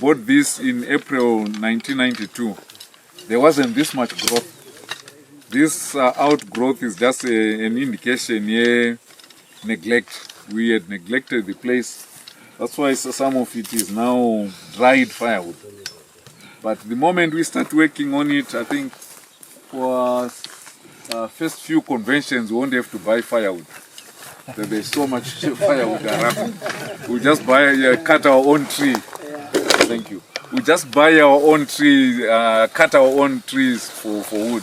bought this in April 1992, there wasn't this much growth. This outgrowth is just an indication, neglect. We had neglected the place. That's why some of it is now dried firewood. But the moment we start working on it, I think for first few conventions, we won't have to buy firewood. There's so much firewood around. We just cut our own tree. Thank you. We just buy our own tree, cut our own trees for wood.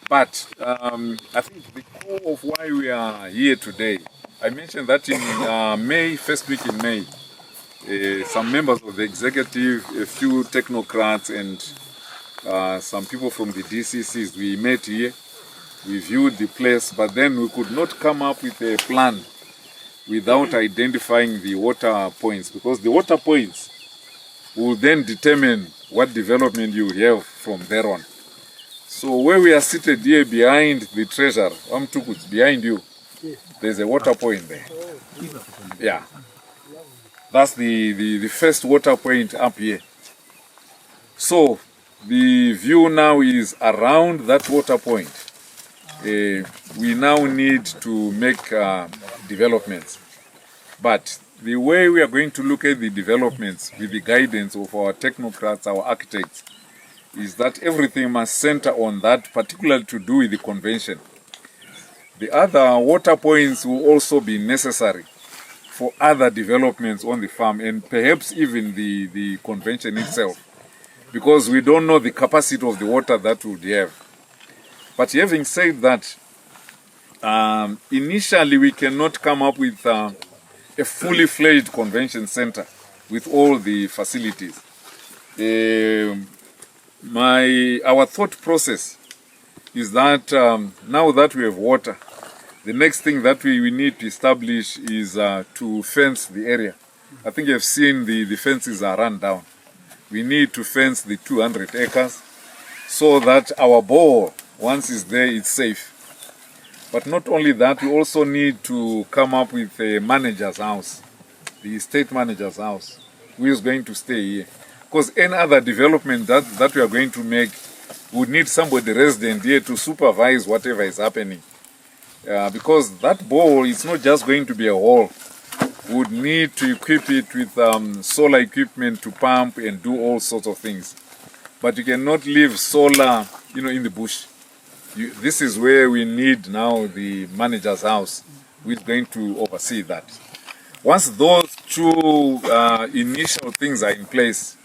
But I think the core of why we are here today, I mentioned that in May, first week in May, some members of the executive, a few technocrats and some people from the DCCs, we met here, we viewed the place, but then we could not come up with a plan without identifying the water points, because the water points will then determine what development you have from there on. So where we are seated here behind the treasure, behind you, there's a water point there. Yeah. That's the first water point up here. So the view now is around that water point. We now need to make developments. But the way we are going to look at the developments with the guidance of our technocrats, our architects, is that everything must center on that, particularly to do with the convention. The other water points will also be necessary for other developments on the farm, and perhaps even the convention itself, because we don't know the capacity of the water that we would have. But having said that, initially we cannot come up with a fully fledged convention center with all the facilities. Our thought process is that now that we have water, the next thing that we need to establish is to fence the area. I think you've seen the fences are run down. We need to fence the 200 acres so that our bore, once it's there, it's safe. But not only that, we also need to come up with a manager's house, the state manager's house, who is going to stay here. Because any other development that we are going to make would need somebody resident here to supervise whatever is happening. Because that bowl is not just going to be a hole. We would need to equip it with solar equipment to pump and do all sorts of things. But you cannot leave solar, in the bush. This is where we need now the manager's house, who is going to oversee that. Once those two initial things are in place,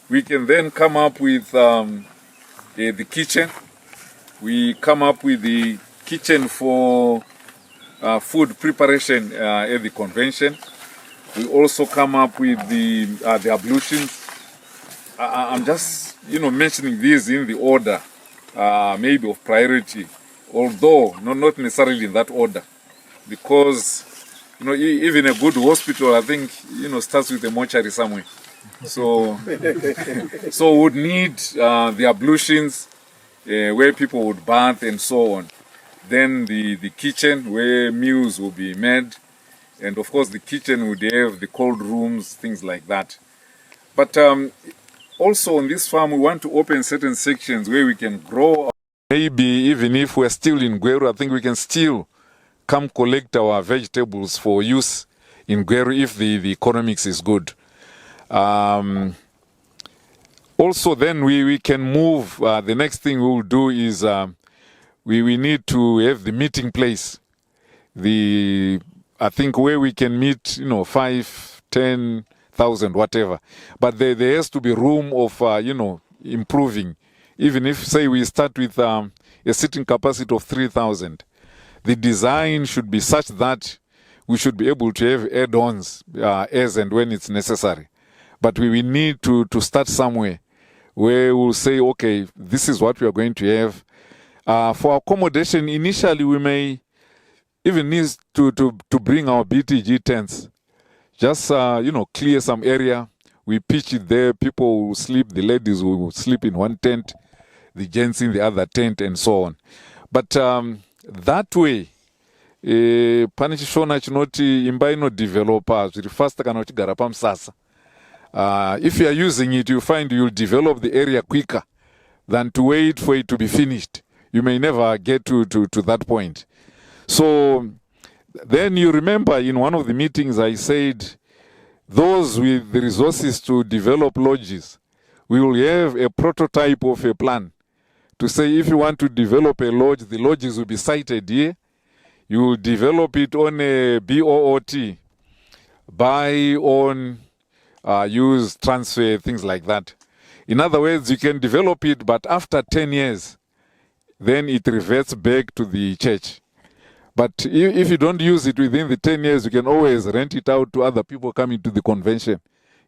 we can then come up with the kitchen. We come up with the kitchen for food preparation at the convention. We also come up with the ablutions. I'm just mentioning these in the order maybe of priority, although not necessarily in that order, because even a good hospital, I think starts with a mortuary somewhere. So we would need the ablutions where people would bath and so on. Then the kitchen where meals will be made, and of course the kitchen would have the cold rooms, things like that. But also on this farm we want to open certain sections where we can grow. Maybe even if we're still in Gweru, I think we can still come collect our vegetables for use in Gweru if the economics is good. Also then we can move, the next thing we will do is we need to have the meeting place. I think where we can meet, 5, 10,000, whatever. But there has to be room of, improving. Even if, say, we start with a sitting capacity of 3,000, the design should be such that we should be able to have add-ons as and when it's necessary. But we need to start somewhere where we'll say, okay, this is what we are going to have. For accommodation, initially we may even need to bring our BTG tents. Just, clear some area. We pitch it there. People will sleep. The ladies will sleep in one tent, the gents in the other tent, and so on. But that way, pane chishona chinoti imba inodevelopa zviri fasta kana uchigara pamusasa. If you are using it, you find you'll develop the area quicker than to wait for it to be finished. You may never get to that point. So then you remember in one of the meetings I said, those with the resources to develop lodges, we will have a prototype of a plan to say if you want to develop a lodge, the lodges will be sited here. You will develop it on a BOOT, buy, own, use, transfer, things like that. In other words, you can develop it, but after 10 years, then it reverts back to the church. But if you don't use it within the 10 years, you can always rent it out to other people coming to the convention.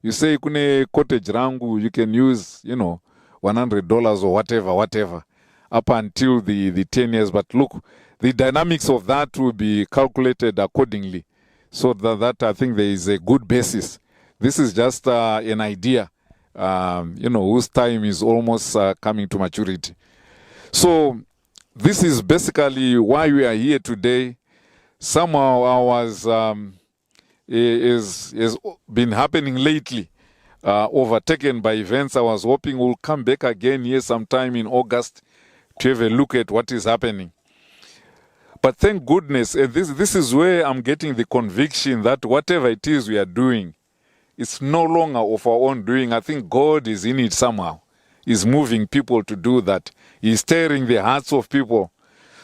You say, kune cottage rangu, you can use, $100 or whatever, up until the 10 years. But look, the dynamics of that will be calculated accordingly. So that I think there is a good basis. This is just an idea, whose time is almost coming to maturity. So this is basically why we are here today. Somehow ours is been happening lately, overtaken by events. I was hoping we'll come back again here sometime in August to have a look at what is happening. But thank goodness, this is where I'm getting the conviction that whatever it is we are doing, it's no longer of our own doing. I think God is in it somehow. He's moving people to do that. He's stirring the hearts of people.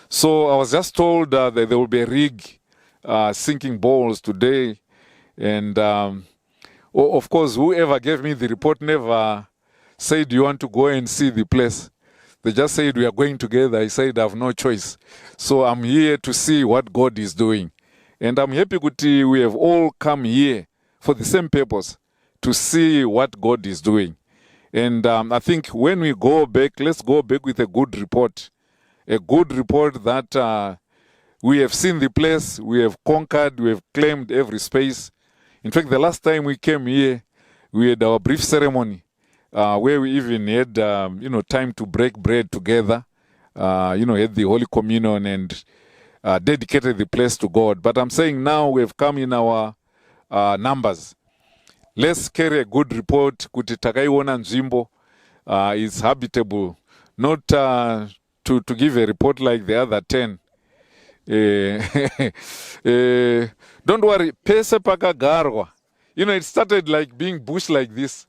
So I was just told that there will be a rig sinking balls today. And of course, whoever gave me the report never said you want to go and see the place. They just said we are going together. I said I have no choice. So I'm here to see what God is doing. And I'm happy that we have all come here for the same purpose, to see what God is doing. And I think when we go back, let's go back with a good report. A good report that we have seen the place, we have conquered, we have claimed every space. In fact, the last time we came here, we had our brief ceremony where we even had, time to break bread together, had the Holy Communion and dedicated the place to God. But I'm saying now we have come in our numbers. Let's carry a good report. Kuti takaiona nzvimbo is habitable. Not to give a report like the other 10. Don't worry. Pese pakagarwa. It started like being bush like this.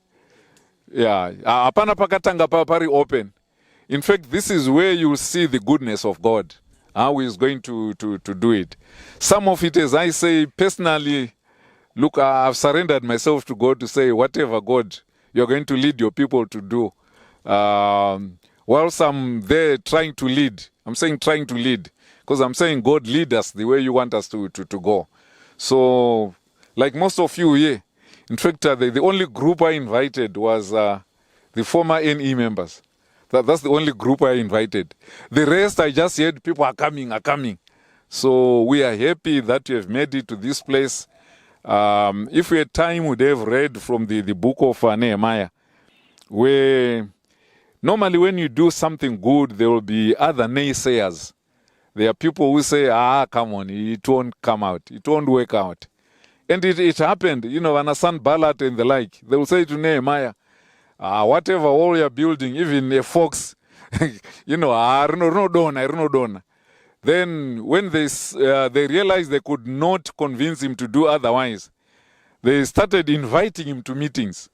Yeah. Apana pakatanga pari open. In fact, this is where you will see the goodness of God. How He is going to do it. Some of it, as I say, personally, look, I've surrendered myself to God to say, whatever, God, you're going to lead your people to do. Whilst I'm there trying to lead, I'm saying trying to lead, because I'm saying, God, lead us the way you want us to go. So, like most of you here, in fact, the only group I invited was the former NE members. That's the only group I invited. The rest, I just heard people are coming. So we are happy that you have made it to this place. If we had time, we'd have read from the book of Nehemiah, where normally when you do something good, there will be other naysayers. There are people who say, come on, it won't come out. It won't work out. And it happened, Anasan Balat and the like. They will say to Nehemiah, whatever all you're building, even a fox, Ronodona. Then when they realized they could not convince him to do otherwise, they started inviting him to meetings.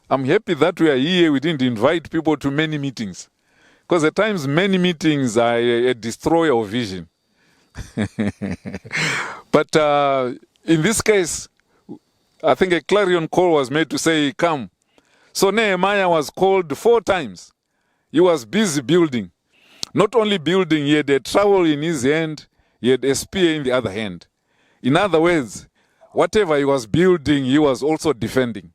I'm happy that we are here. We didn't invite people to many meetings. Because at times many meetings are a destroyer of vision. But in this case, I think a clarion call was made to say, come. So Nehemiah was called 4 times. He was busy building. Not only building, he had a trowel in his hand, he had a spear in the other hand. In other words, whatever he was building, he was also defending.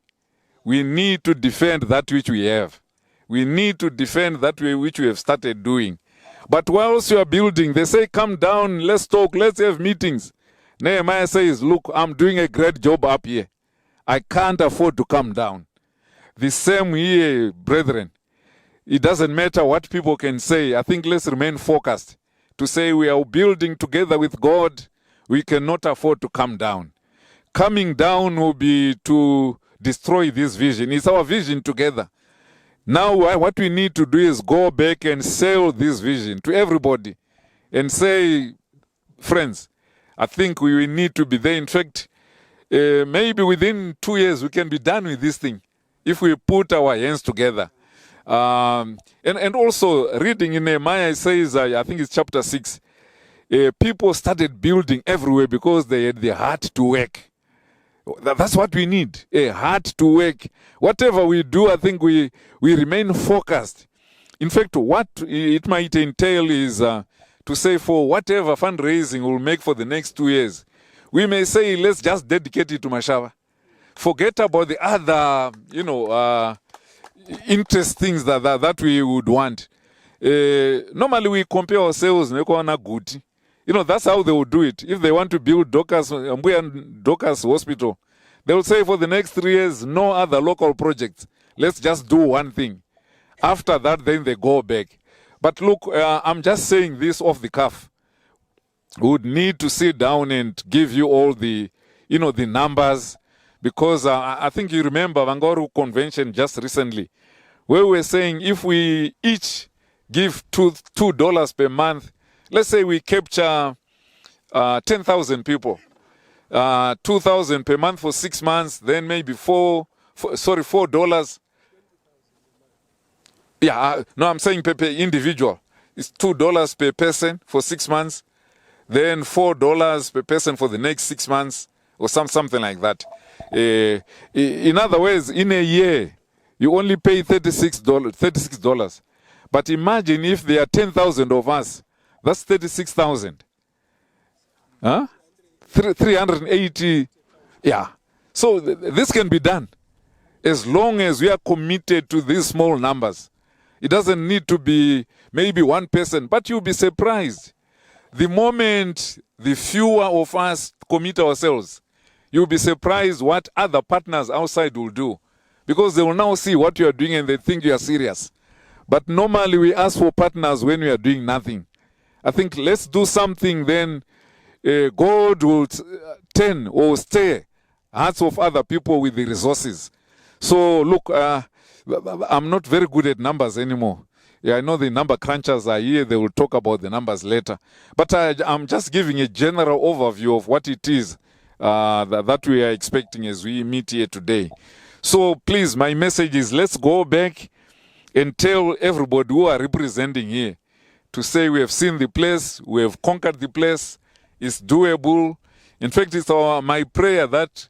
We need to defend that which we have. We need to defend that which we have started doing. But whilst you are building, they say, come down, let's talk, let's have meetings. Nehemiah says, look, I'm doing a great job up here. I can't afford to come down. The same here, brethren. It doesn't matter what people can say. I think let's remain focused to say we are building together with God. We cannot afford to come down. Coming down will be to destroy this vision. It's our vision together. Now what we need to do is go back and sell this vision to everybody and say, friends, I think we need to be there. In fact, maybe within 2 years we can be done with this thing if we put our hands together. And also reading in Nehemiah, it says, I think it's chapter 6, people started building everywhere because they had the heart to work. That's what we need, a heart to work. Whatever we do, I think we remain focused. In fact, what it might entail is to say for whatever fundraising we'll make for the next 2 years, we may say, let's just dedicate it to Mashava. Forget about the other, interest things that we would want. Normally we compare ourselves, that's how they would do it. If they want to build Docas Hospital, they will say for the next 3 years, no other local projects. Let's just do one thing. After that, then they go back. But look, I'm just saying this off the cuff. We would need to sit down and give you all the numbers, because I think you remember Vangoru Convention just recently, where we were saying if we each give $2 per month, let's say we capture 10,000 people, 2,000 per month for 6 months, then maybe $4. Yeah, no, I'm saying per individual. It's $2 per person for 6 months, then $4 per person for the next 6 months, or something like that. In other words, in a year, you only pay $36. But imagine if there are 10,000 of us, that's 36,000. Huh? 380. Yeah. So this can be done as long as we are committed to these small numbers. It doesn't need to be maybe one person, but you'll be surprised. The moment the fewer of us commit ourselves, you'll be surprised what other partners outside will do, because they will now see what you are doing and they think you are serious. But normally we ask for partners when we are doing nothing. I think let's do something, then God will turn or stir hearts of other people with the resources. So look, I'm not very good at numbers anymore. Yeah, I know the number crunchers are here. They will talk about the numbers later. But I'm just giving a general overview of what it is that we are expecting as we meet here today. So please, my message is, let's go back and tell everybody who are representing here to say we have seen the place, we have conquered the place, it's doable. In fact, it's my prayer that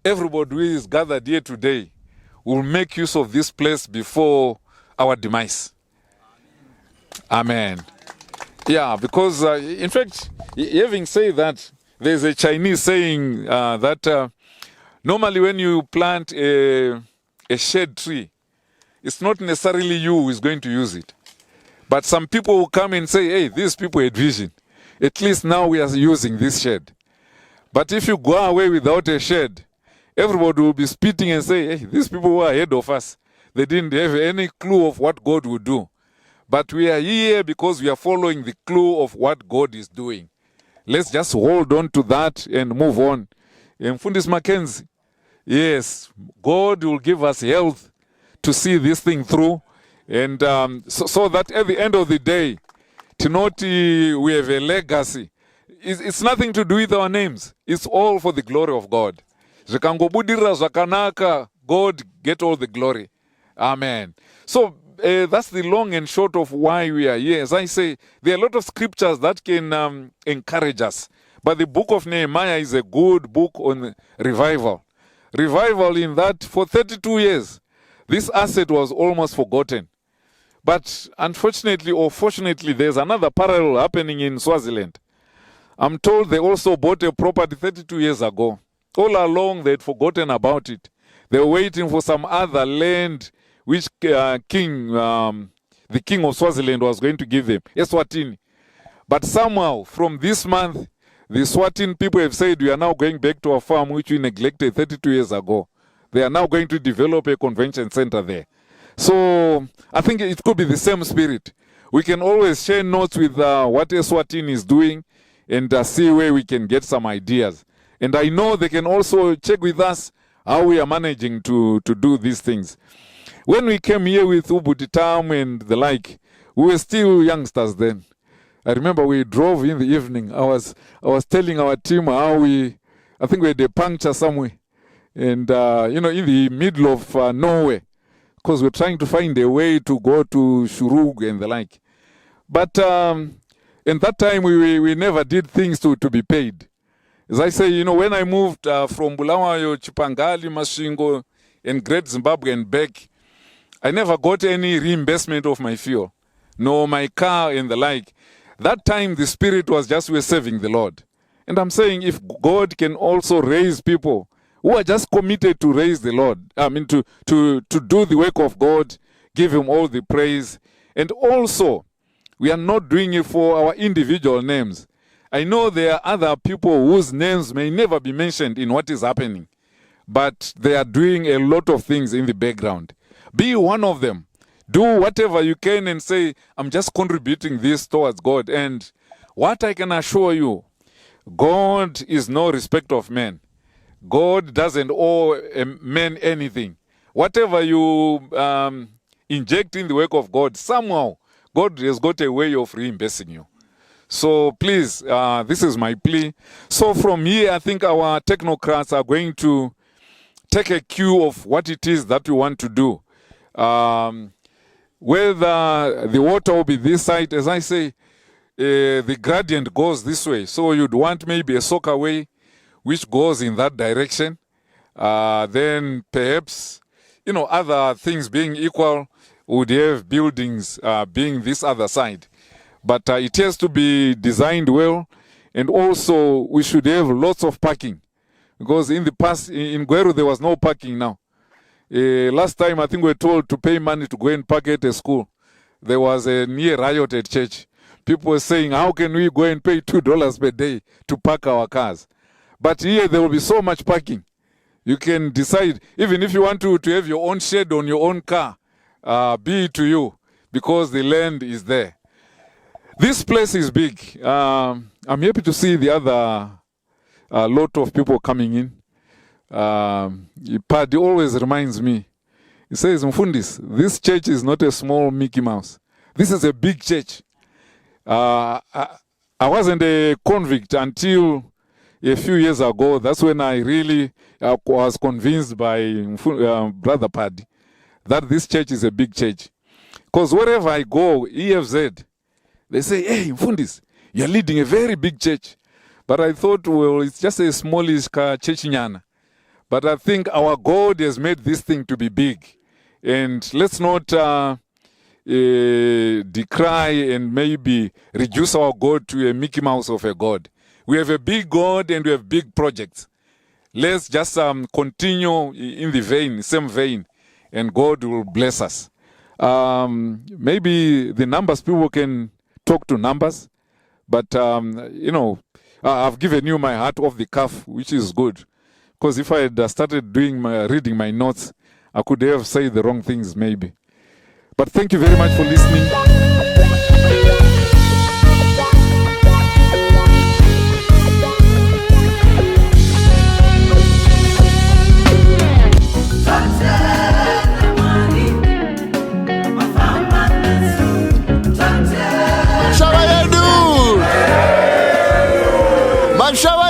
everybody who is gathered here today will make use of this place before our demise. Amen. Yeah, because in fact, having said that, there's a Chinese saying that normally when you plant a shade tree, it's not necessarily you who is going to use it. But some people will come and say, hey, these people had vision. At least now we are using this shade. But if you go away without a shade, everybody will be spitting and say, hey, these people were ahead of us. They didn't have any clue of what God would do. But we are here because we are following the clue of what God is doing. Let's just hold on to that and move on. And Fundis Mackenzie, yes, God will give us health to see this thing through. And so that at the end of the day, Tinoti, we have a legacy. It's nothing to do with our names. It's all for the glory of God. God get all the glory. Amen. So that's the long and short of why we are here. As I say, there are a lot of scriptures that can encourage us. But the book of Nehemiah is a good book on revival. Revival in that for 32 years, this asset was almost forgotten. But unfortunately or fortunately, there's another parallel happening in Swaziland. I'm told they also bought a property 32 years ago. All along, they had forgotten about it. They were waiting for some other land which the king of Swaziland was going to give them, Eswatini. But somehow, from this month, the Swatini people have said, we are now going back to a farm which we neglected 32 years ago. They are now going to develop a convention center there. So I think it could be the same spirit. We can always share notes with what Eswatini is doing and see where we can get some ideas. And I know they can also check with us how we are managing to do these things. When we came here with Ubutitam and the like, we were still youngsters then. I remember we drove in the evening. I was telling our team how I think we had a puncture somewhere. And, in the middle of nowhere. Because we're trying to find a way to go to Shurug and the like. But in that time, we never did things to be paid. As I say, when I moved from Bulawayo, Chipangali, Mashingo, and Great Zimbabwe and back, I never got any reimbursement of my fuel, nor my car and the like. That time, the spirit was just we're serving the Lord. And I'm saying if God can also raise people who are just committed to raise the Lord, to do the work of God, give him all the praise. And also, we are not doing it for our individual names. I know there are other people whose names may never be mentioned in what is happening, but they are doing a lot of things in the background. Be one of them. Do whatever you can and say, I'm just contributing this towards God. And what I can assure you, God is no respect of men. God doesn't owe a man anything. Whatever you inject in the work of God, somehow God has got a way of reimbursing you. So please, this is my plea. So from here, I think our technocrats are going to take a cue of what it is that we want to do. Whether the water will be this side, as I say, the gradient goes this way. So you'd want maybe a soccer way which goes in that direction. Then perhaps, other things being equal, would have buildings being this other side. But it has to be designed well. And also, we should have lots of parking. Because in the past, in Gweru, there was no parking now. Last time, I think we were told to pay money to go and park at a school. There was a near riot at church. People were saying, how can we go and pay $2 per day to park our cars? But here, there will be so much parking. You can decide, even if you want to have your own shed on your own car, be it to you, because the land is there. This place is big. I'm happy to see the other lot of people coming in. Paddy always reminds me. He says, Mfundis, this church is not a small Mickey Mouse. This is a big church. I wasn't a convict until a few years ago. That's when I really was convinced by Brother Paddy that this church is a big church. Because wherever I go, EFZ, they say, hey, Mfundis, you're leading a very big church. But I thought, well, it's just a smallish church nyana. But I think our God has made this thing to be big. And let's not decry and maybe reduce our God to a Mickey Mouse of a God. We have a big God and we have big projects. Let's just continue in the same vein, and God will bless us. Maybe the numbers, people can talk to numbers, but, I've given you my heart off the cuff, which is good. Because if I had started reading my notes, I could have said the wrong things maybe. But thank you very much for listening. Mashava